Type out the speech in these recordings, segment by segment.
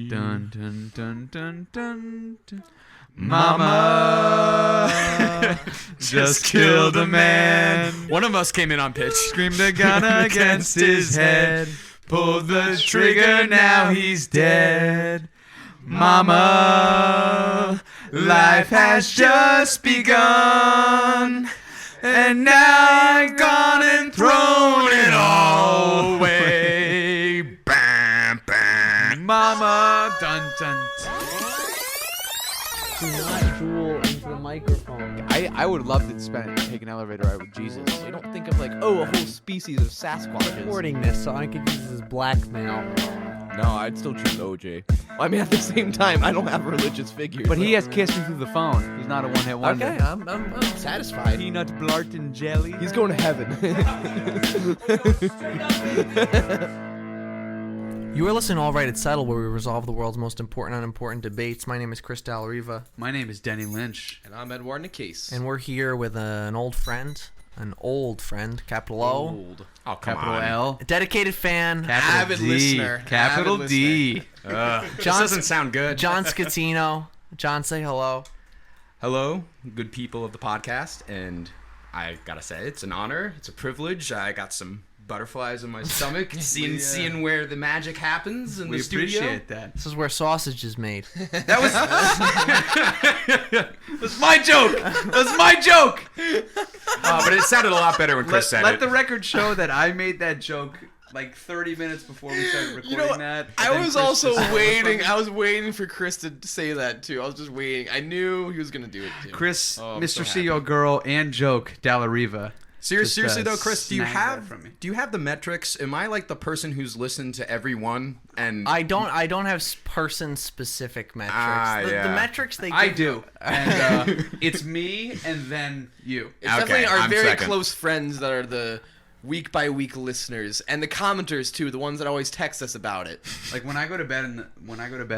Dun dun dun dun dun dun. Mama just killed a man. One of us came in on pitch. Screamed a gun against his head. Pulled the trigger, now he's dead. Mama, life has just begun. And now I've gone and thrown it all away. Bam, bam. Mama, dun dun. Do not drool into the microphone. I would love to take an elevator ride with Jesus. You don't think of like, oh, a whole species of Sasquatches. Recording this, so I could use this as blackmail. No, I'd still choose OJ. I mean, at the same time, I don't have religious figures. But he has kissed me through the phone. He's not a one-hit wonder. Okay, I'm satisfied. Peanut blart and jelly. He's going to heaven. You are listening to All Right, It's Settled, where we resolve the world's most important and unimportant debates. My name is Chris Dallariva. My name is Denny Lynch. And I'm Edward Nicase. And we're here with an old friend, capital O. Old. Oh, come Capital on. L. A dedicated fan, Capital Avid D. listener. Capital Avid D. This doesn't sound good. John Scatino. John, say hello. Hello, good people of the podcast, and I gotta say, it's an honor, it's a privilege. I got some butterflies in my stomach, seeing where the magic happens in We the studio. appreciate that. This is where sausage is made. That was my joke. That was my joke. But it sounded a lot better when Chris said Let it. the record show that I made that joke like 30 minutes before we started recording that. and I then was Chris also just- waiting. I was waiting for Chris to say that too. I was just waiting. I knew he was gonna do it too. Chris, Oh, I'm Mr. so CEO Girl, and Joke Dallariva. Seriously Just, though, Chris, do you snag that have from me. the metrics? Am I like the person who's listened to every one? And I don't have person-specific metrics. The yeah. metrics they give I do. And it's me and then you. It's Okay, definitely our I'm very second. close friends that are the week by week listeners and the commenters too, the ones that always text us about it. Like when I go to bed,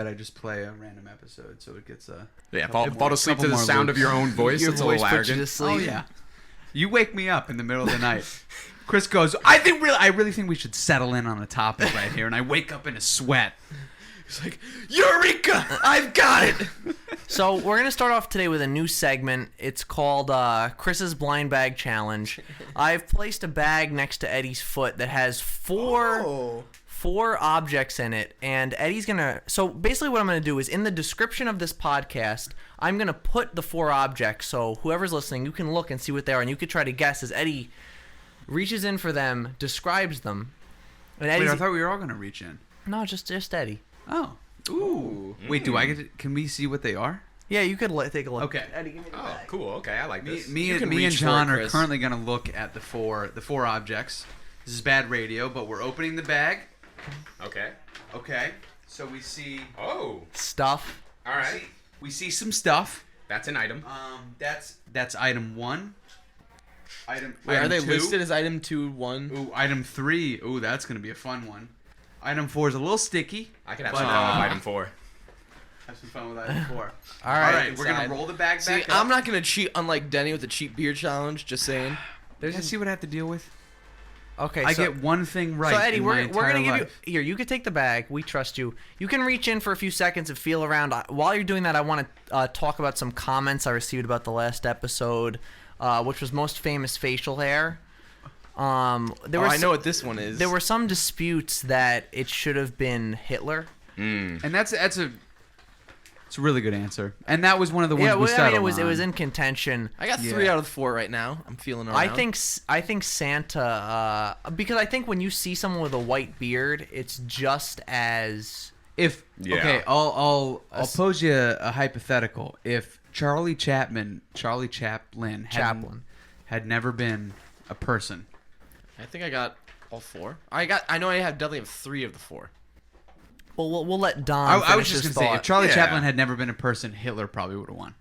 I just play a random episode, so it gets fall asleep to the sound of your own voice. your It's a voice little puts you to arrogant. sleep. Oh yeah. You wake me up in the middle of the night. Chris goes, I really think we should settle in on a topic right here, and I wake up in a sweat. It's like, Eureka! I've got it! So we're going to start off today with a new segment. It's called Chris's Blind Bag Challenge. I've placed a bag next to Eddie's foot that has four objects in it, and Eddie's going to... So basically what I'm going to do is in the description of this podcast, I'm going to put the four objects, so whoever's listening, you can look and see what they are, and you could try to guess as Eddie reaches in for them, describes them. And Wait, Eddie's... I thought we were all gonna reach in. No, just Eddie. Oh. Ooh. Wait, do I get to, can we see what they are? Yeah, you could take a look. Okay. Eddie, give me the Oh, bag. cool. Okay, I like this. Me You can and reach for John it, are Chris. currently gonna look at the four objects. This is bad radio, but we're opening the bag. Okay. Okay. So we see. Oh. Stuff. All right. We see some stuff. That's an item. That's item 1. Wait, are they 2. listed as item 2, 1? Ooh, item 3. Ooh, that's gonna be a fun one. Item 4 is a little sticky. I can have But, some fun with item 4. Have some fun with item 4. All All right. right, we're gonna inside. roll the bag See, back up. I'm not gonna cheat unlike Denny with the cheap beer challenge, just saying. You guys see what I have to deal with? Okay. I so, get one thing right. So Eddie, in we're my gonna entire give life. you here. You could take the bag. We trust you. You can reach in for a few seconds and feel around. While you're doing that, I want to talk about some comments I received about the last episode, which was most famous facial hair. I know what this one is. There were some disputes that it should have been Hitler. And that's a really good answer. And that was one of the ones Yeah, we well, settled I mean, it was on. in contention. I got Yeah. 3 out of 4 right now. I'm feeling around. I think Santa, because I think when you see someone with a white beard, it's just as If Yeah. okay, I'll pose you a hypothetical. If Charlie Chaplin had never been a person. I think I got all 4. I know I definitely have 3 of the 4. well. We'll let Don. I was finish just his gonna say, if thought. Charlie Yeah. Chaplin had never been a person, Hitler probably would have won.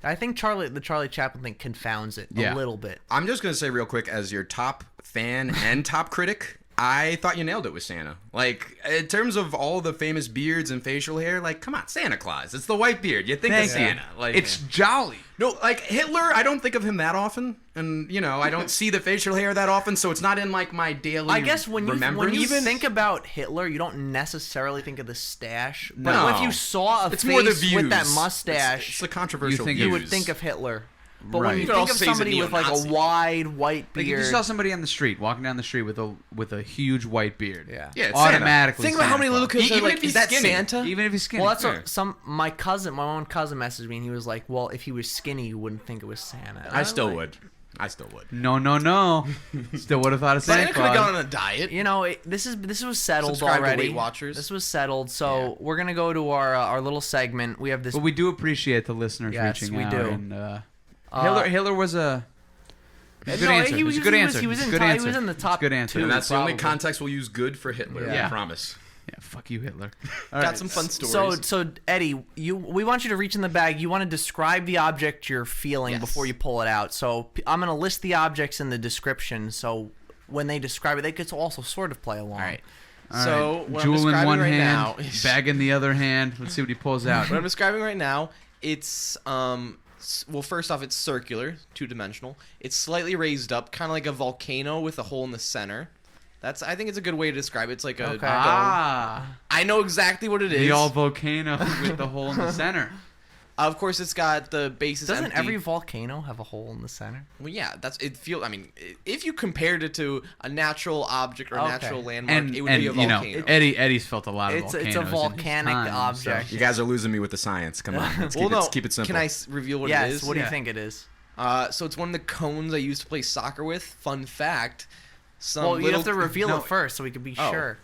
I think the Charlie Chaplin thing confounds it Yeah. a little bit. I'm just going to say real quick, as your top fan and top critic, I thought you nailed it with Santa. Like, in terms of all the famous beards and facial hair, like, come on, Santa Claus. It's the white beard. You think of Thank you. Santa. Like, It's jolly. no, like Hitler. I don't think of him that often, and I don't see the facial hair that often, so it's not in like my daily. I guess when you remembrance. think about Hitler, you don't necessarily think of the stash. But No. if you saw a It's face more the with that views. mustache, It's the controversial. You think you views. would think of Hitler. But when Right. you You could think also of say he's a somebody with like a neo-Nazi. wide white Like if you beard, saw somebody on the street walking down the street with a huge white beard, yeah. Yeah, it's automatically. Think about how many Santa little Claus. kids are Even like, if he's is that skinny. Santa? Even if he's skinny. Well, that's Yeah. what my own cousin messaged me, and he was like, "Well, if he was skinny, you wouldn't think it was Santa." And I I'm still like, would. I still would. No. Still would have thought of Santa Santa could have Claus. gone on a diet. You know, this was settled Subscribe to already. Weight Watchers. This was settled, so we're gonna go to our little segment. We have this. But we do appreciate the listeners Yes, reaching we out. do. And, Hitler was a good no, answer. he was- It's a good he was- answer. he was It's a in good top- he answer. was in the It's a top good answer. two. And that's the only probably. context we'll use good for Hitler. Yeah. I promise. Yeah, fuck you, Hitler. Got some fun stories. So Eddie, we want you to reach in the bag. You want to describe the object you're feeling Yes. before you pull it out. So I'm gonna list the objects in the description. So when they describe it, they could also sort of play along. All right. All So right. what I'm Jewel in describing one right hand, now, bag in the other hand. Let's see what he pulls out. what I'm describing right now, it's well, first off, it's circular, two-dimensional. It's slightly raised up, kind of like a volcano with a hole in the center. I think it's a good way to describe it. It's like a Okay. dome. Ah, I know exactly what it is. the all volcano with the hole in the center. Of course, it's got the base is Doesn't empty. every volcano have a hole in the center? Well, yeah, I mean, if you compared it to a natural object or a Okay. natural landmark, And it would be a volcano. Eddie's felt a lot of It's volcanoes. a in his volcanic time, object. so- You guys are losing me with the science. Come on. Let's keep it simple. Can I reveal what it Yes. is? What do you Yeah. think it is? So it's one of the cones I used to play soccer with. Fun fact. Well, you have to reveal no. it first so we can be Oh. sure.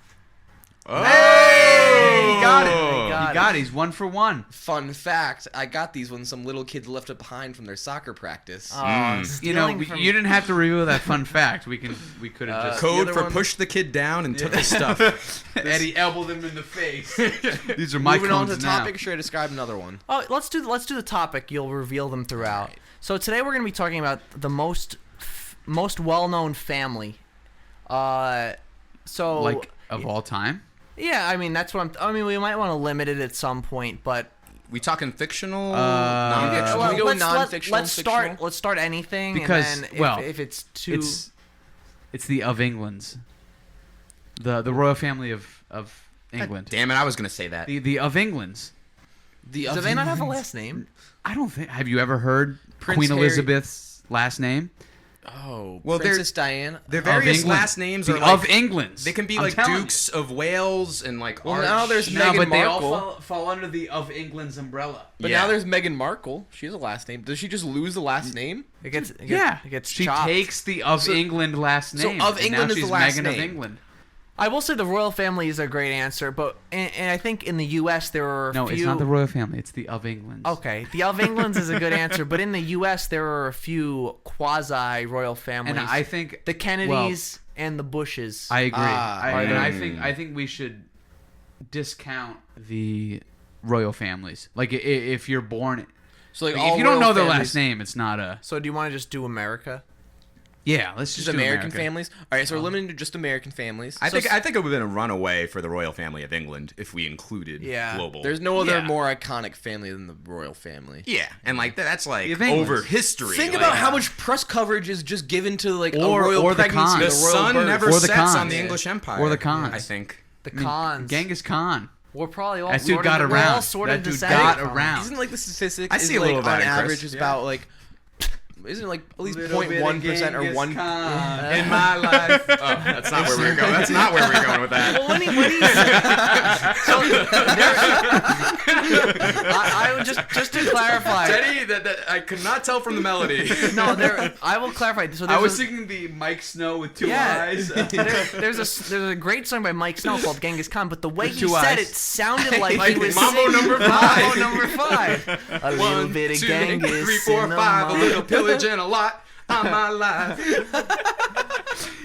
Oh. Hey, he got it. He got it. He's 1 for 1. Fun fact. I got these when some little kids left it behind from their soccer practice. Oh, You stealing know, from- you didn't have to reveal that fun fact. We could have just. The Code other for one- push the kid down and took his stuff. Eddie elbowed him in the face. These are my Moving on cones to now. topic, should I describe another one? Oh, let's do the topic. You'll reveal them throughout. Alright. So today we're going to be talking about the most well-known family. So Like of all time. yeah, I mean that's what I mean, we might want to limit it at some point, but We talking fictional, Uh, non-fictional? Can we go let's non-fictional, let's start anything, Because, and then well, if it's too It's the of Englands. The royal family of England. Damn it, I was gonna say that. The of Englands. The do they not have a last name? I don't think. Have you ever heard Prince Queen Harry- Elizabeth's last name? Oh, Well, they're- Princess Diana. Their Of various England. last names The are like, of Englands. they can be I'm like telling you. Dukes of Wales and like. Well, Arch- now there's No, Meghan but they Markle. all fall under the of England's umbrella. But Yeah. now there's Meghan Markle. She has a last name. Does she just lose the last name? It gets Yeah, it gets she chopped. takes the of So- England last so name. of and England now is the she's last Meghan name. of England. I will say the royal family is a great answer, but and I think in the U.S. there are a No, few. it's not the royal family. It's the of England. Okay, the of England's is a good answer, but in the U.S. there are a few quasi-royal families. And I think the Kennedys and the Bushes. I agree. Ah, And right. I think we should discount the royal families. Like if you're born, So like, like, all if you don't royal know their families- last name, it's not a. So do you want to just do America? Yeah, let's Just just do American America. families. All right, so we're limited to just American families. I think it would have been a runaway for the royal family of England if we included Yeah. global. There's no other Yeah. more iconic family than the royal family. Yeah, and like that's like Of England. over history. Think like, about how much press coverage is just given to like Or- a royal or the pregnancy, Khans. the a royal sun birth. never Or the sets Khans. on the Yeah. English Empire. Or the Khans. I think. The I mean, Khans. Genghis Khan. We're probably all That dude sort got of, we're all around. sort That of dude descended got from around. him. Isn't like the statistic? I is, see a like, little of that on in Chris. average is Yeah. about like. Isn't it like at least 0.1% or 1? In my life. Oh, that's not where we're going. That's not where we're going with that. Well, when he so I would just to clarify. Teddy, that I could not tell from the melody. No, I will clarify. So I there's was a, thinking the Mike Snow with two yeah, eyes. there's a great song by Mike Snow called Genghis Khan, but the way he two said eyes. it sounded like he was Mambo singing number Mambo five. number 5. A little One, bit of 2, Genghis 3, 4, in the 5. A mom. little pillage and a lot on my life.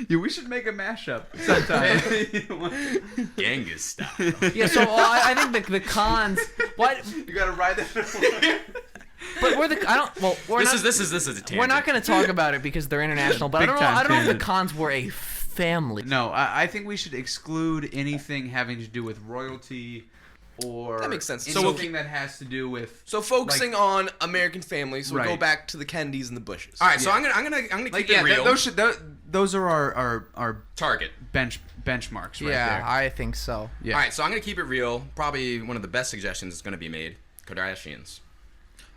Yeah, we should make a mashup sometime. Genghis style. Yeah, so I think the Khans. What? You gotta ride that. But we're the I don't. Well, we're This not. is a tangent. We're not going to talk about it because they're international. But I Big don't know. time I don't know if the tangent. Khans were a family. No, I think we should exclude anything having to do with royalty or That makes sense. anything that has to do with. So focusing on American families, we'll go Right. back to the Kennedys and the Bushes. All right, so I'm gonna keep Like, it yeah, real. those are our Target. benchmarks right yeah, there. I think so. Yeah. All right, so I'm gonna keep it real. Probably one of the best suggestions that's gonna be made. Kardashians.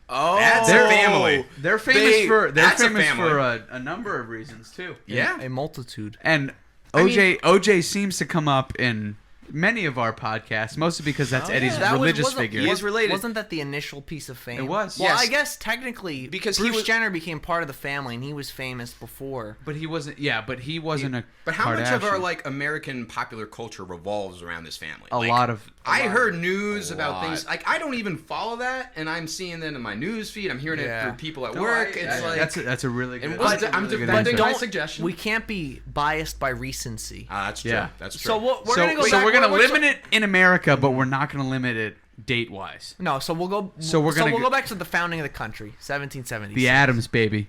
Oh, That's a family. They're famous for that's a family. a number of reasons too. Yeah. A multitude. And I mean- OJ seems to come up in many of our podcasts, mostly because that's Eddie's That religious wasn't- figure. He is related. Wasn't that the initial piece of fame? It was. Well, Yes. I guess technically Because he Bruce was- Jenner became part of the family, and he was famous before. But he wasn't. Yeah, but he wasn't a. But how much of our Kardashian. like American popular culture revolves around this family? A Like, lot of. I lot heard of- news A about lot. things like I don't even follow that, and I'm seeing that in my news feed. I'm hearing Yeah. it through people at No, work. I- It's like that's a really good. And I'm, what- I'm really good defending insight. my suggestion. We can't be biased by recency. That's true. Yeah. That's true. So we're So, gonna go. so back, we're gonna we're- limit it in America, but we're not gonna limit it date wise. No, so we'll go. So we're gonna we'll go- go back to the founding of the country, 1770. The Adams baby,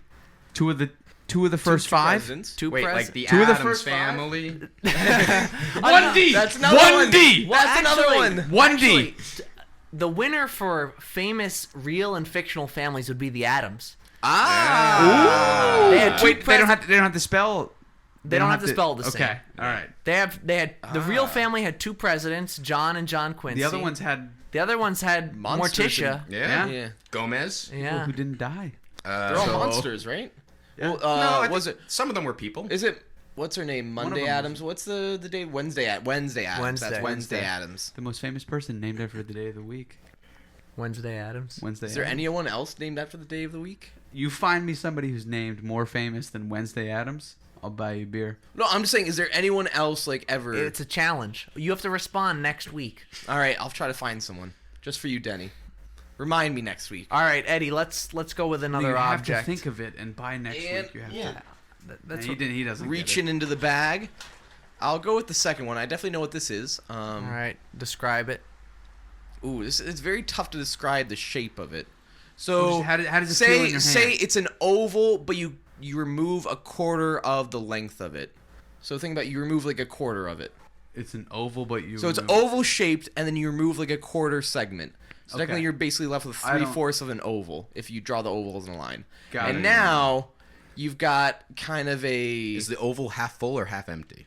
two of the first five. Presidents. Two Wait, like presidents. the Two of the Addams first five? family. One D. That's another One one. D. Well, That's another actually- one. One D. The winner for famous real and fictional families would be the Adams. Ah. They had two Wait, they don't have to spell. They don't have to spell the same. Okay, all right. They had the real family had two presidents, John and John Quincy. The other ones had The other ones had Monsters Morticia. Yeah. Yeah. Gomez. people Yeah. who didn't die. They're all So- monsters, right? Yeah. Well, No, I was think it? some of them were people. Is it? What's her name? Monday them Adams. What's the day? Wednesday Adams. Wednesday. That's Wednesday Adams. The most famous person named after the day of the week. Wednesday Adams. Wednesday. Is there Addams. anyone else named after the day of the week? You find me somebody who's named more famous than Wednesday Adams, I'll buy you a beer. No, I'm just saying. Is there anyone else like ever? It's a challenge. You have to respond next week. All right, I'll try to find someone just for you, Denny. Remind me next week. All right, Eddie. Let's go with another you have object. to think of it, and by next And- week you have yeah. to. That's he what- didn't. He doesn't. Reaching into the bag. I'll go with the second one. I definitely know what this is. All right, describe it. Ooh, it's very tough to describe the shape of it. So How does it feel in your say hand? it's an oval, but you remove a quarter of the length of it. So think about you remove like a quarter of it. It's an oval, but you. So it's remove- oval shaped, and then you remove like a quarter segment. So technically, Okay. you're basically left with I don't- 3/4 of an oval if you draw the ovals in a line. Got and it. now you've got kind of a Is the oval half full or half empty?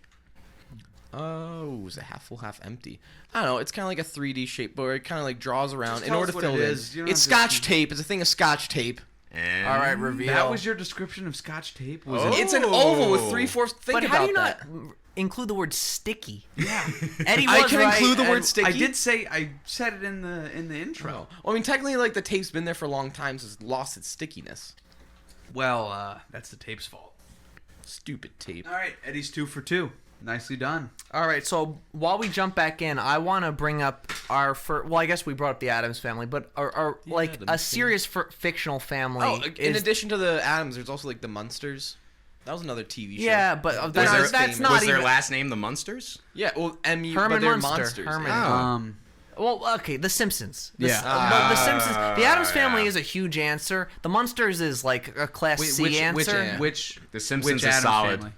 is it half full, half empty? I don't know. It's kind of like a 3D shape, but it kind of like draws around Just in tell order us to what fill it it in. is. You don't It's have to- Scotch tape. It's a thing of Scotch tape. And All right, reveal. That was your description of Scotch tape. Was Oh. it? It's an oval with 3/4. Think But about how do you that. not include the word sticky? Yeah. Eddie I was can right, include the word and- sticky. I did say I said it in the intro. Well, I mean, technically, like the tape's been there for a long time, so it's lost its stickiness. Well, that's the tape's fault. Stupid tape. All right, Eddie's 2 for 2. Nicely done. All right, so while we jump back in, I want to bring up our well, I guess we brought up the Adams family, but our like a Addams serious fictional family. Oh, in is- addition to the Adams, there's also like the Munsters. That was another TV show. Yeah, but They're that's- not was that's famous. not was their even- last name the Munsters? Yeah, well, MU, Herman but they're Munster. monsters. Herman. Yeah. Well, okay, The Simpsons. Yeah. The Simpsons. The Adams family yeah. is a huge answer. The Munsters is like a class C answer. Which The Simpsons which is Addams solid. family?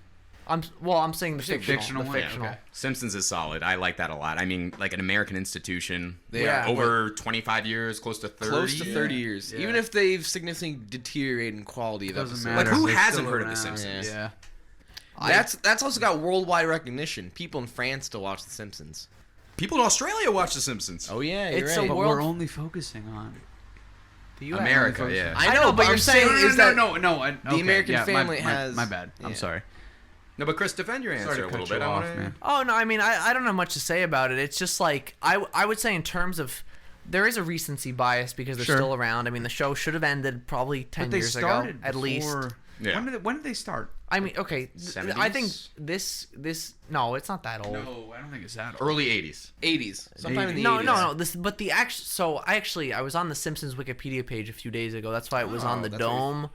I'm saying the fictional. fictional the one? fictional. Okay. Simpsons is solid. I like that a lot. I mean, like an American institution. They Yeah. are Over 25 years, close to 30. close to 30 years. Yeah. Even if they've significantly deteriorated in quality of Doesn't episodes. matter. Like, who They're hasn't still heard of The around. Simpsons? Yeah. That's also got worldwide recognition. People in France still watch The Simpsons. People in Australia watch The Simpsons. Oh yeah, you're It's right. a But world- we're only focusing on The US. America, Only yeah. I know, but I'm saying no, is that no. the American family has. My bad. I'm Yeah. sorry. No, but Chris, defend your Sorry answer to a cut little you bit. off, I wanna- man. Oh no, I mean I don't have much to say about it. It's just like I would say in terms of there is a recency bias because they're Sure. still around. I mean the show should have ended probably 10 But they years ago started at least. before- Yeah. When did they start? I mean okay, I think 70s? this no, it's not that old. No, I don't think it's that old. Early 80s. 80s, sometime in the No, 80s. no. This, but the actual. So I was on the Simpsons Wikipedia page a few days ago. That's why it was on the that's where you- dome.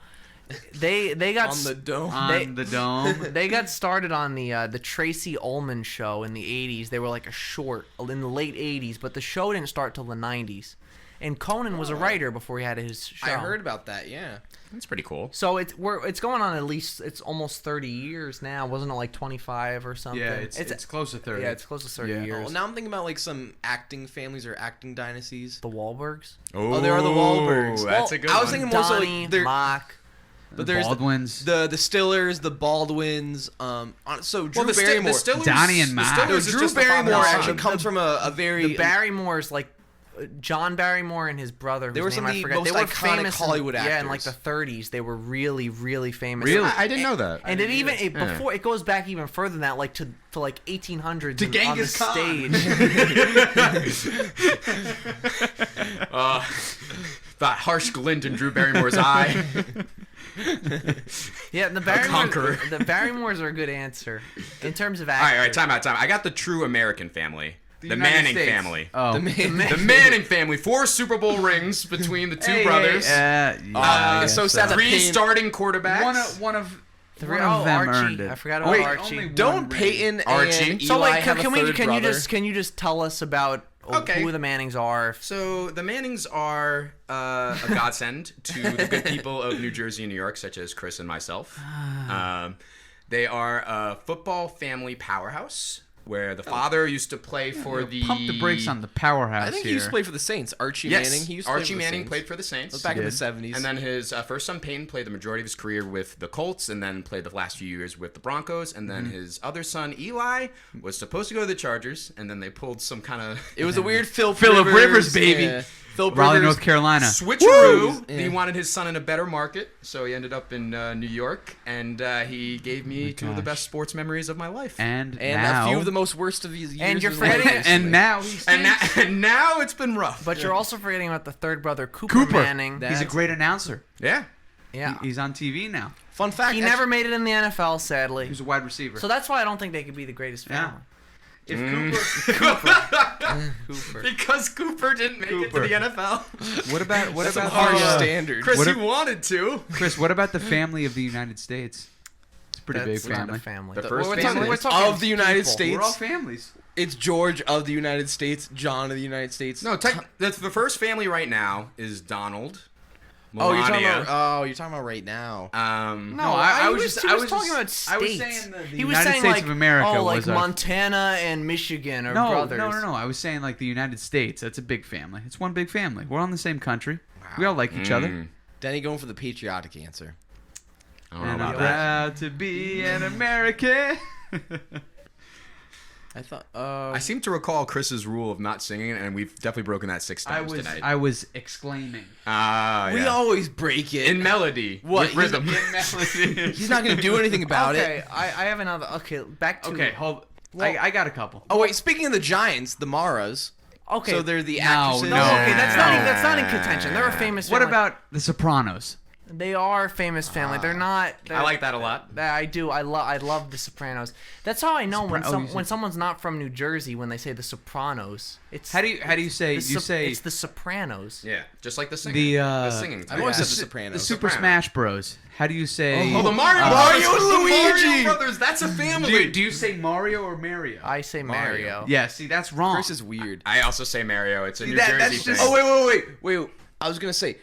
They got On the dome. On the dome. they got started on the Tracy Ullman show in the 80s. They were like a short in the late 80s, but the show didn't start till the 90s. and Conan was a writer before he had his show. I heard about that. Yeah. That's pretty cool. So it's going on at least it's almost 30 years now. Wasn't it like 25 or something? Yeah, it's close to 30. Yeah, it's close to 30 Yeah. years. Well, now I'm thinking about like some acting families or acting dynasties. The Wahlbergs, Oh, there are the Wahlbergs. That's Well, a good I was one. thinking more so Donnie, like they're, Mock. but there's Baldwins. the Stillers, the Baldwins. So Drew the Barrymore. Stillers, Donnie and the Mac. Stillers No, is Drew just the father Barrymore and actually son. comes from a very The Barrymores, like John Barrymore and his brother. They whose were some name of I the forget. most They were iconic famous Hollywood Yeah, in like actors. the 30s, they were really, really famous. Really? I didn't know that. And it even Yeah. before it goes back even further than that, like to like 1800s To on the Genghis Khan. stage. That harsh glint in Drew Barrymore's eye. Yeah, the conqueror. Barrymores. The Barrymores are a good answer in terms of All acting. right, time out. I got the true American family. The United Manning States. family. Oh. the man. The Manning family. 4 Super Bowl rings between the two Hey, brothers. Yeah, so sad that 3 Peyton- starting quarterbacks. One of Three- one of oh, them Archie. earned it. I forgot about Wait, Archie. only one Don't ring. Peyton Archie. and Eli So wait, have a can third brother? you just tell us about Okay. who the Mannings are? So the Mannings are a godsend to the good people of New Jersey and New York, such as Chris and myself. They are a football family powerhouse where the father used to play for the. Pump the brakes on the powerhouse I think here. he used to play for the Saints. Archie Yes, Manning. He used to Archie play for the Manning Saints. played for the Saints. That was back in the Did. 70s. And then his first son Peyton played the majority of his career with the Colts, and then played the last few years with the Broncos. And then his other son Eli was supposed to go to the Chargers, and then they pulled some kind of it was a weird Philip Rivers, baby. Yeah. Philip Raleigh, Rivers. North Carolina. switcheroo. Yeah. He wanted his son in a better market, so he ended up in New York, and he gave me two of the gosh. best sports memories of my life. And And a few of the now, most worst of these years. And you're of his life, forgetting- basically. and now he's And now it's been rough. But you're also forgetting about the third brother, Cooper Manning. He's a great announcer. Yeah. Yeah, He's on TV now. Fun fact. he never made it in the NFL, sadly. He's a wide receiver. So that's why I don't think they could be the greatest Yeah. family. If Cooper. Because Cooper didn't make it to the NFL. what about That's some the, harsh standard. Chris, What you if- wanted to. Chris? What about the family of the United States? It's a pretty That's big not family. a family. The first we're family? we're talking Of the United people. States. We're all families. It's George of the United States, John of the United States. No, the first family right now is Donald. Oh, you're talking Melania. about. Oh, you're talking about right now. No, I he was was, just- he I was was talking just- about I was states. saying the he was United saying States like, of America oh, like was our- Montana and Michigan are No, brothers. no. I was saying like the United States. That's a big family. It's one big family. We're all in the same country. We all like each other. Denny going for the patriotic answer. I don't know And I'm about that. proud to be an American. I thought. I seem to recall Chris's rule of not singing, and we've definitely broken that 6 times tonight. I was exclaiming. we yeah. always break it. in melody. What, With he's- rhythm. He's not going to do anything about okay, it. I have another. Okay, back to. Okay, hold. Well- I got a couple. Oh wait, speaking of the Giants, the Maras. Okay. So they're the No, actresses. no, okay, that's not in contention. They're a famous. What family. about The Sopranos? They are a famous family. They're not. I like that a lot. I do. I love The Sopranos. That's how I know when Oh, you said- when someone's not from New Jersey when they say The Sopranos. It's How do you say? the You say it's The Sopranos. Yeah, just like the singing. the singing. I've always Yeah. said The Sopranos. the Super Sopranos. Smash Bros. How do you say? Oh, the Mario Mario Brothers. and The Luigi. Mario Brothers. That's a family. do you say Mario or Mario? I say Mario. Yeah, see that's wrong. Chris is weird. I also say Mario. It's a New that- Jersey that's thing. just- Oh wait. I was gonna say,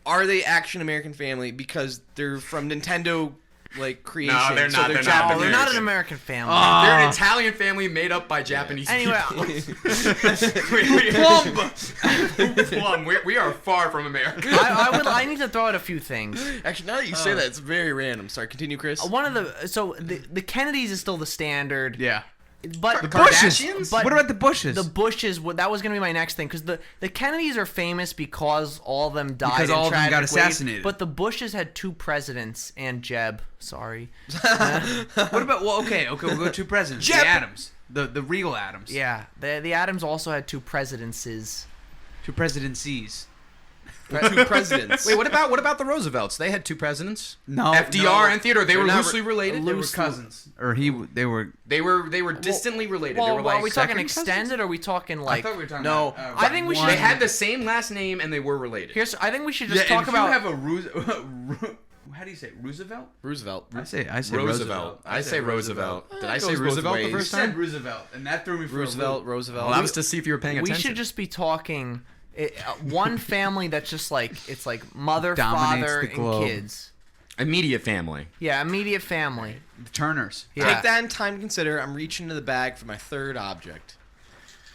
are they action American family because they're from Nintendo like creation? No, they're so not, they're they're not. Oh, they're not an American. American family. They're an Italian family made up by Japanese Anyway, people. Plum. We are far from America. I need to throw out a few things. Actually, now that you say that, it's very random. Sorry, continue, Chris. One of the Kennedys is still the standard. Yeah. But The Bushes. Kardashians? But What about the Bushes? the Bushes, that was gonna be my next thing, because the Kennedys are famous because all of them died. Because in all of them got tragic ways, assassinated. But the Bushes had 2 presidents and Jeb. Sorry. What about? Well, okay, we'll go 2 presidents. Jeb- The Adams, the real Adams. Yeah, the Adams also had 2 presidencies. 2 presidencies. 2 presidents. Wait, what about the Roosevelts? They had 2 presidents. No, FDR and Theodore. They They're were not loosely related. they were cousins, or they were. They were distantly related. Well, they were like are we talking second extended, or are we talking like? I thought we were talking no, about. I think we should- They had the same last name and they were related. I think we should just Yeah, talk if about. you have a how do you say it? Roosevelt? Roosevelt. I say Roosevelt. I say Roosevelt. Did I say goes both Roosevelt the ways. first I said time? Roosevelt, and that threw me for a Roosevelt. loop. Roosevelt. Well, that was to see if you were paying we attention. should just be talking One family that's just like it's like mother, Dominates father, the and globe. kids. Immediate family. Yeah, immediate family. The Turners. Yeah. Take that in time to consider. I'm reaching into the bag for my third object.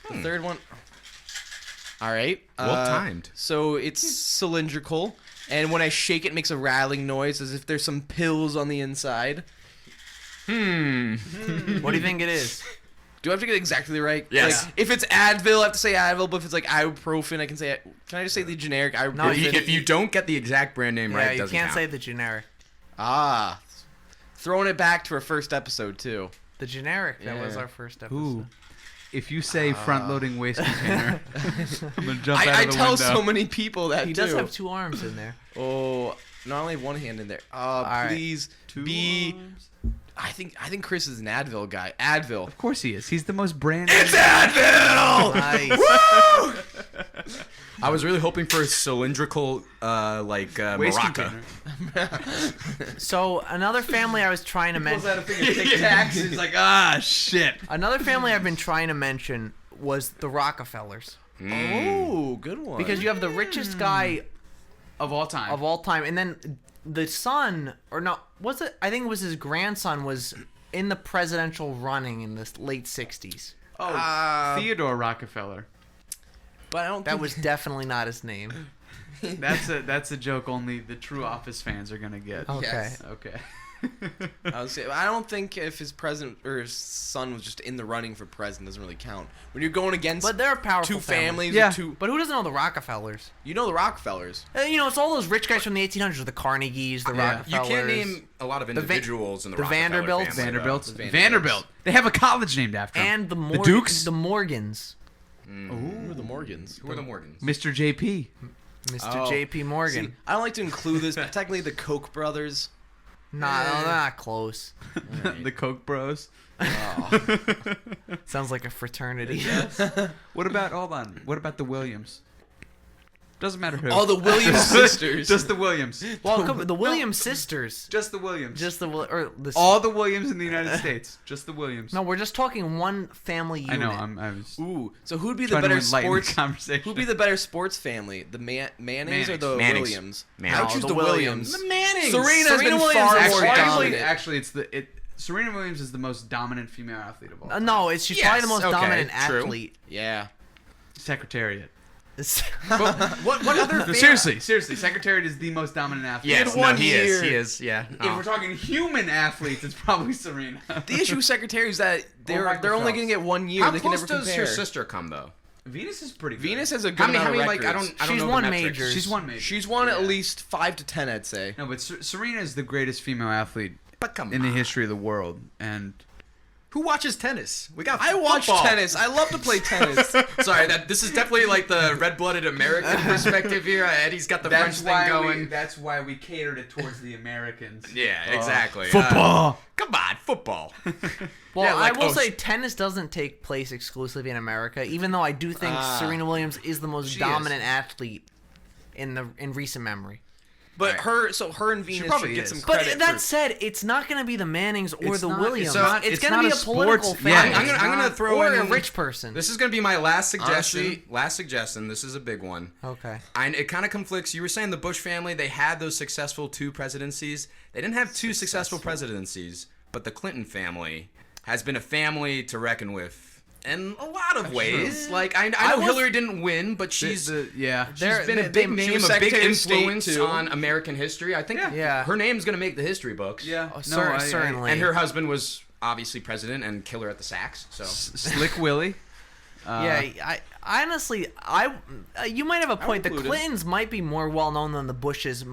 The third one. All right. Well timed. So it's cylindrical, and when I shake it, makes a rattling noise as if there's some pills on the inside. What do you think it is? Do I have to get exactly right? Yes. Like, if it's Advil, I have to say Advil. But if it's like ibuprofen, I can say. Can I just say the generic ibuprofen? No, If you don't get the exact brand name right, Yeah, it you doesn't can't count. say the generic. Ah, throwing it back to our first episode too. The generic. That was Yeah. our first episode. Ooh. If you say front-loading waste container, I'm gonna jump out I of the tell window. so many people that He too. does have 2 arms in there. Oh, not only one hand in there. right. Please Two be. arms. I think Chris is an Advil guy. Advil. Of course he is. He's the most branded. It's Advil. Nice. I was really hoping for a cylindrical, waste maraca. container. So another family I was trying to mention. Tic Tacs. He's like, ah, shit. Another family I've been trying to mention was the Rockefellers, Oh, good one. because you have the richest guy Of all time. of all time, and then the son, or no, was it? I think it was his grandson was in the presidential running in the late '60s. Oh, Theodore Rockefeller. but I don't. That think, was definitely not his name. That's a joke only the true Office fans are gonna get. Okay. Yes. Okay. I don't think if his president or his son was just in the running for president doesn't really count. When you're going against But they're a powerful two family. families, Yeah. or two. But who doesn't know the Rockefellers? You know the Rockefellers. You know, it's all those rich guys from the 1800s, the Carnegies, the Yeah. You Rockefellers. can't name a lot of Va- individuals in the the Rockefeller Vanderbilts? family, though. Vanderbilt. The Vanderbilts. Vanderbilt. They have a college named after him. and the Dukes? the Morgans, Who are the Morgans? Who are the Morgans? Mr. JP. Mr. Oh. J.P. Morgan. See, I don't like to include this, but technically the Koch brothers. Nah, no, they're not close. The Koch Bros. Oh. Sounds like a fraternity. What about What about the Williams? Doesn't matter who. Oh, the Williams sisters. Just the Williams. Well, the Williams sisters. Just the Williams. Just or the all the Williams in the United States. Just the Williams. No, we're just talking one family I unit. know. I was Ooh, so who'd be the trying better to enlighten sports? the conversation. Who'd be the better sports family? The Mayonnaise or the Mannings. Williams? Mannings. I No, choose the the Williams. Williams. Mannings. Serena's Serena been Williams far is more actually- dominant. Serena Williams is the most dominant female athlete of all time. No, she's probably the most okay, dominant true. athlete. Yeah. Secretariat. What other? No, seriously, Secretariat is the most dominant athlete. Yes, In one he year. is. He is. Yeah. If we're talking human athletes, it's probably Serena. The issue with Secretary is that they're Michael only Phelps. going to get 1 year. How They can close never does compare. her sister come though? Venus is pretty good. Venus has a good How many? amount How many? of Like I records. don't. I don't She's know won the metrics. majors. She's won major. She's won at Yeah. least 5 to 10, I'd say. No, but Serena is the greatest female athlete But come in the on. history of the world, and Who watches tennis? We got. I watch football. tennis. I love to play tennis. Sorry, this is definitely like the red-blooded American perspective here. Eddie's got the French thing going. That's why we catered it towards the Americans. Yeah, exactly. Football. Come on, football. Well, Yeah, like, I will oh, say tennis doesn't take place exclusively in America, even though I do think Serena Williams is the most She dominant athlete in recent memory. But Right. her and Venus probably should get is. some But credit. that for, said, it's not going to be the Mannings or It's the not- Williams. it's not- It's it's going to not be a a political sports- yeah, family. I'm gonna throw or in a rich person. This is gonna be my last suggestion. Honestly. Last suggestion. This is a big one. Okay. It kind of conflicts. You were saying the Bush family, they had those successful 2 presidencies. They didn't have 2 successful presidencies, but the Clinton family has been a family to reckon with in a lot of ways. Like I know Hillary didn't win, but she's She's They're- been a they- big she name, was a big Secretary of State, influence too. on American history. I think Yeah. her name's gonna make the history books. yeah. Certainly. And her husband was obviously president and killer at the sax. So Slick Willie. Yeah, I honestly, you might have a point. The include it. Clintons might be more well known than the Bushes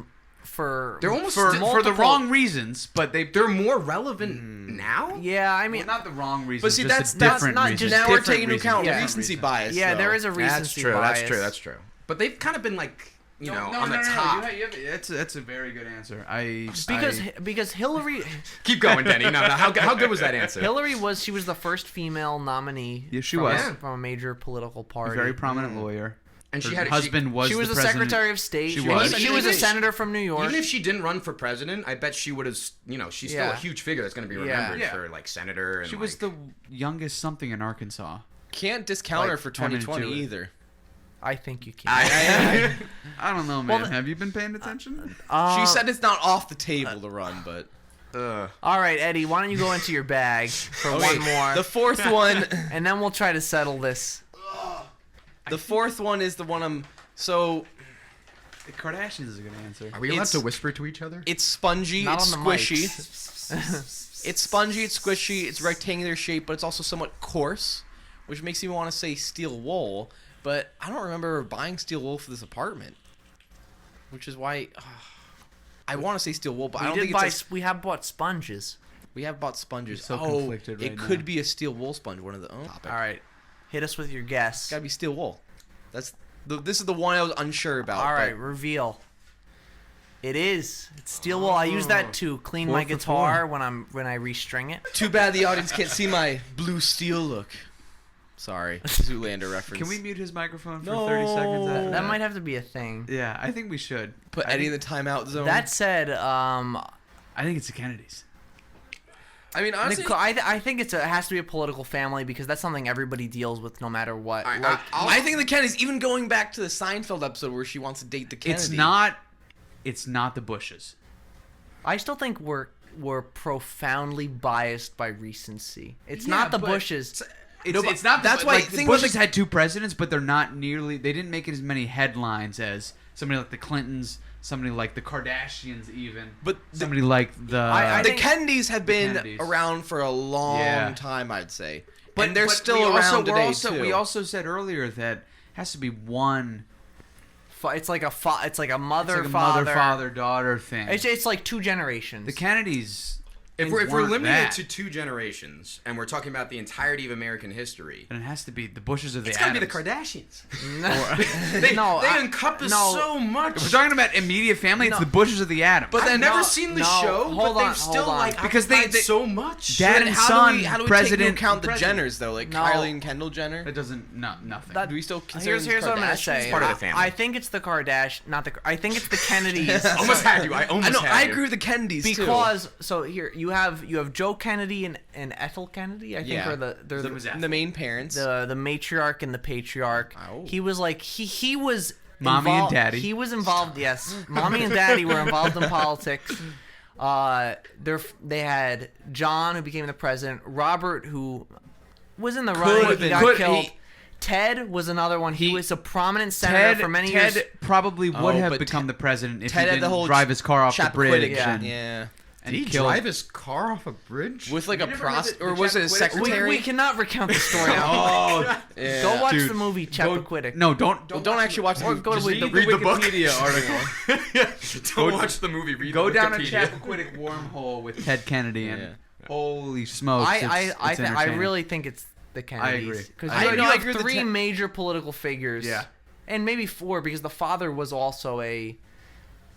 for. they're almost For the multiple- wrong reasons, but they're more relevant now. Yeah, I mean, well, not the wrong reasons. But see, just that's a not- different not reason. just now we're Different taking into reasons, account Yeah. recency reasons. bias. yeah, though. there is a recency That's true. bias. That's true. But they've kind of been like, you know, No, on the no, no, top. You have, that's a very good answer. Because Hillary Keep going, Denny. No. How good was that answer? she was the first female nominee. Yes, she from, was. from a major political a party. very prominent lawyer. And she Her had husband was She was the president. Secretary of State. She was. She was a senator from New York. Even if she didn't run for president, I bet she would have. You know, she's still Yeah. a huge figure that's going to be Yeah. remembered Yeah. for like senator. And She was like, the youngest something in Arkansas. Can't discount her Like, for coming to 2020 it. either. I think you can. I don't know, man. Well, Have you been paying attention? She said it's not off the table to run, but All right, Eddie, why don't you go into your bag for one more, the fourth one. and then we'll try to settle this. The fourth one is the one I'm. So The Kardashians is a good answer. Are we allowed It's- to whisper to each other? it's spongy, Not it's on the squishy. mics. It's spongy, it's squishy, it's rectangular shape, but it's also somewhat coarse, which makes me want to say steel wool. But I don't remember buying steel wool for this apartment, which is why I want to say steel wool, but I don't think it's. We have bought sponges. We have bought sponges. You're so conflicted it right could now. be a steel wool sponge. One of the topic. All right, hit us with your guess. It's gotta be steel wool. This is the one I was unsure about. All but- right, reveal. It's steel wool. I use that to clean my 4 for guitar when I restring it. Too bad the audience can't see my blue steel look. Sorry, Zoolander reference. Can we mute his microphone for No. 30 seconds? After That might have to be a thing. Yeah, I think we should. put Eddie in the timeout zone? That said, I think it's the Kennedys. I mean, honestly, I think it has to be a political family because that's something everybody deals with no matter what. All right, Like, I think the Kennedys. Even going back to the Seinfeld episode where she wants to date the Kennedy. It's not the Bushes. I still think we're profoundly biased by recency. It's Yeah, not the but- Bushes. It's not. that's why like, the thing with Bushes the- had 2 presidents, but they're not nearly. They didn't make as many headlines as somebody like the Clintons, somebody like the Kardashians, even. But somebody like the. I the think- Kennedys have been Kennedys. around for a long Yeah. time, I'd say. but And they're but still we around also, today too. too. We also said earlier that has to be one. It's like a mother, It's like a father, mother daughter thing. It's like 2 generations. The Kennedys. If we're weren't limited that. to 2 generations and we're talking about the entirety of American history, And it has to be the Bushes or the it's got to be the Addams. Kardashians. They I- encompass no. so much. If we're talking about immediate family, it's No. the Bushes or the Addams. But I've never no, seen the no, show, hold but on, they've still hold on. like Because they- occupied so much. Dad Then and how son, do we, how do we president, take into account the president. Jenners though, like No. Kylie and Kendall Jenner? That doesn't nothing. That- Do we still consider Here's what I'm gonna say. part of the family. I think it's the I think it's the Kennedys. Almost had you. I almost I know. had I you. agree with the Kennedys too. Because so here you have Joe Kennedy and Ethel Kennedy. I think Yeah. are they're So it was the main parents. the matriarch and the patriarch. Oh. He was like he was Mommy and involved- daddy. He was involved. Yes, mommy and daddy were involved in politics. They had John, who became the president. Robert, who was in the running, have he been. got Could- killed. he- Ted was another one. He was a prominent senator Ted, for many Ted years. probably would Oh, have but become the president if Ted he had didn't the whole drive his car off the Chappaquiddick, bridge yeah. and, Yeah. and Did he kill drive his car off a bridge? With like a never heard prostitute, the or was it a Chappaquiddick? secretary? We cannot recount the story now. Oh, Yeah. Go watch Dude, the movie Chappaquiddick. no! Don't Well, don't actually watch the Or movie. go to Just the read the book. Wikipedia article. Don't watch the movie. Read Go the down a Wikipedia. Chappaquiddick wormhole with Ted Kennedy, and Yeah. holy smokes! I entertaining. really think it's the Kennedys. agree. Because I you agree have with the 3 major political figures. Yeah. And maybe 4 because the father was also a.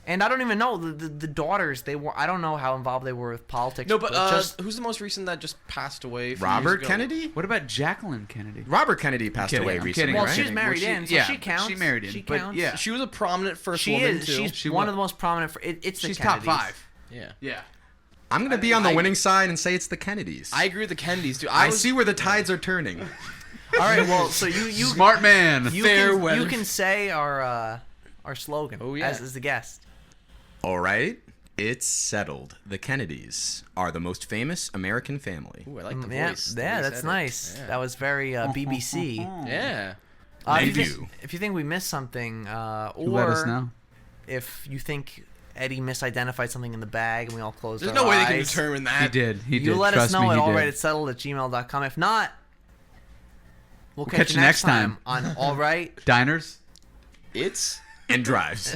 And I don't even know the daughters. They were. I don't know how involved they were with politics. No, but just who's the most recent that just passed away? a few Robert years ago? Kennedy? What about Jacqueline Kennedy? Robert Kennedy passed kidding, away I'm recently, kidding. well, right? she's married Well, in, so yeah, she counts. she married in, She but counts. yeah. She was a prominent first She woman is. too. She's She one was. of the most prominent. It's the She's Kennedys. top 5. Yeah. Yeah. I'm gonna be on the winning side and say it's the Kennedys. I agree with the Kennedys, dude. I see where the tides are turning. All right. Well, so you Smart man. you Fair can, weather. you can say our slogan. Oh, yeah. As the guest. All right, it's settled. The Kennedys are the most famous American family. Ooh, I like the Yeah, voice. the way yeah, he that's said it. nice. Yeah. That was very BBC. Yeah. Thank If you you. think- If you think we missed something, or Let us know. if you think Eddie misidentified something in the bag and we all closed There's our no way they can eyes, determine He that. did. He you did. let Trust us me, know at he did. allrightitsettled@gmail.com. If not, we'll catch you next time. on All Right. Diners. It's And drives.